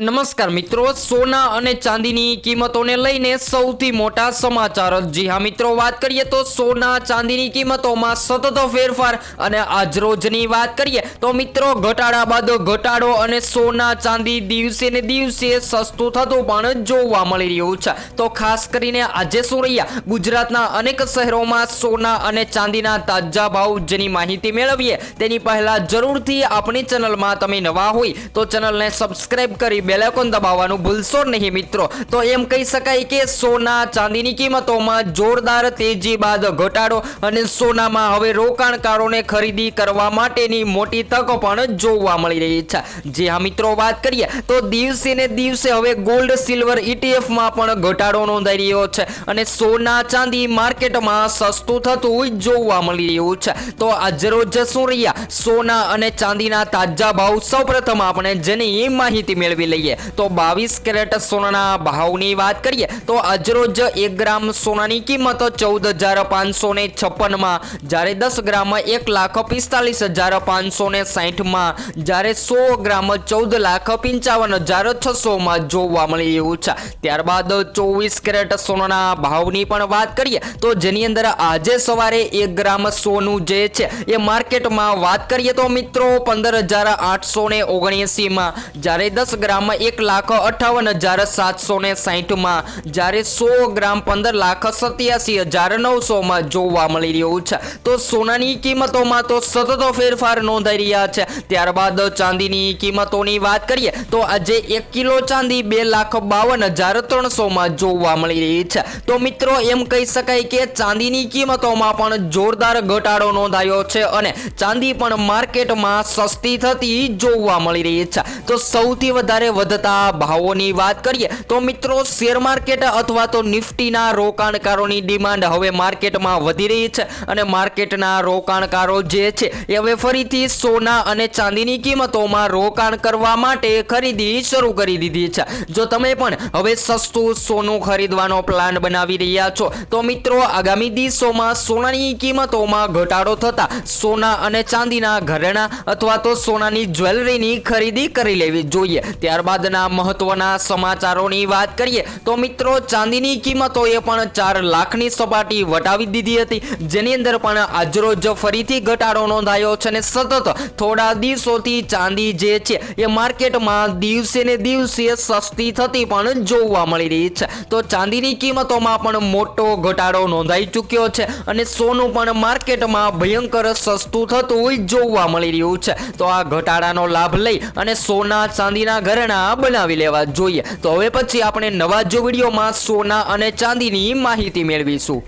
નમસ્કાર મિત્રો, સોના અને ચાંદીની કિંમતોને લઈને સૌથી મોટા સમાચાર। જી હા મિત્રો, વાત કરીએ તો સોના ચાંદીની કિંમતોમાં સતત ફેરફાર અને આજરોજની વાત કરીએ તો મિત્રો ઘટાડા બાદ ઘટાડો અને સોના ચાંદી દિવસે ને દિવસે સસ્તું થતું પણ જોવા મળી રહ્યું છે। તો ખાસ કરીને આજે શું રહ્યા ગુજરાતના અનેક શહેરોમાં સોના અને ચાંદીના તાજા ભાવ જેની માહિતી મેળવીએ તેની પહેલા જરૂરથી આપણી ચેનલમાં તમે નવા હોય તો ચેનલને સબસ્ક્રાઇબ કરી બેલ આઇકોન દબાવવાનું ભૂલશો નહીં મિત્રો। તો એમ કહી શકાય કે સોના ચાંદીની કિંમતોમાં જોરદાર તેજી બાદ ઘટાડો અને સોનામાં હવે રોકાણકારોને ખરીદી કરવા માટેની મોટી તક પણ જોવા મળી રહી છે। જે હા મિત્રો, વાત કરીએ તો દિવસે ને દિવસે હવે ગોલ્ડ સિલ્વર ETF માં પણ ઘટાડો નોંધાઈ રહ્યો છે અને સોના ચાંદી માર્કેટમાં સસ્તું થતું જોવા મળી રહ્યું છે। તો આજરોજ શું રહ્યા સોના અને ચાંદીના તાજા ભાવ, સૌપ્રથમ આપણે જેની માહિતી મેળવી લઈએ તો 22 કેરેટ સોનાના ભાવની વાત કરીએ તો આજરોજ 1 ગ્રામ સોનાની કિંમત 14,556 માં, જ્યારે 10 ગ્રામ 1,45,560 માં, જ્યારે 100 ગ્રામ 14,55,600 માં જોવા મળી રહ્યું છે। ત્યારબાદ 24 કેરેટ સોનાના ભાવની પણ વાત કરીએ તો જેની અંદર આજે સવારે 1 ગ્રામ સોનું જે છે એ માર્કેટમાં વાત કરીએ તો મિત્રો 15,879 માં, જ્યારે 10 ગ્રામ 1,58,760 માં, જ્યારે 100 ગ્રામ 15,87,900 માં જોવા મળી રહ્યું છે। તો સોનાની કિંમતોમાં તો સતત ફેરફાર નોંધાઈ રહ્યા છે। ત્યારબાદ ચાંદીની કિંમતોની વાત કરીએ તો આજે 1 કિલો ચાંદી 2,52,300 માં જોવા મળી રહી છે। તો મિત્રો એમ કહી શકાય કે ચાંદીની કિંમતોમાં પણ જોરદાર ઘટાડો નોંધાયો છે અને ચાંદી પણ માર્કેટમાં સસ્તી થતી જોવા મળી રહી છે। તો સૌથી વધારે વધતા ભાવોની વાત કરીએ તો મિત્રો શેર માર્કેટ અથવા તો નિફ્ટીના રોકાણકારોની ડિમાન્ડ હવે માર્કેટમાં વધી રહી છે અને માર્કેટના રોકાણકારો જે છે એ હવે ફરીથી સોના અને ચાંદીની કિંમતોમાં રોકાણ કરવા માટે ખરીદી શરૂ કરી દીધી છે। જો તમે પણ હવે સસ્તું સોનું ખરીદવાનો પ્લાન બનાવી રહ્યા છો તો મિત્રો આગામી દિવસોમાં સોનાની કિંમતોમાં ઘટાડો થતા સોના અને ચાંદીના ઘરેણાં અથવા તો સોનાની જ્વેલરીની ખરીદી કરી લેવી જોઈએ। ત્યારબાદના મહત્વના સમાચારોની વાત કરીએ તો મિત્રો ચાંદીની કિંમતોએ પણ 4 લાખની સપાટી વટાવી દીધી હતી, જેની અંદર પણ આજરોજ ફરીથી ઘટાડો નોંધાયો છે અને સતત થોડા દિવસોથી ચાંદી જે છે એ માર્કેટમાં દિવસે ને દિવસે સસ્તી થતી પણ જોવા મળી રહી છે। તો ચાંદીની કિંમતોમાં પણ મોટો ઘટાડો નોંધાઈ ચૂક્યો છે અને સોનું પણ માર્કેટમાં ભયંકર સસ્તું થતું જોવા મળી રહ્યું છે। તો આ ઘટાડાનો લાભ લઈ અને સોના ચાંદીના ઘરેણાં બનાવી લેવા જોઈએ। તો હવે પછી આપણે નવા જ વિડીયોમાં સોના અને ચાંદીની માહિતી મેળવીશું।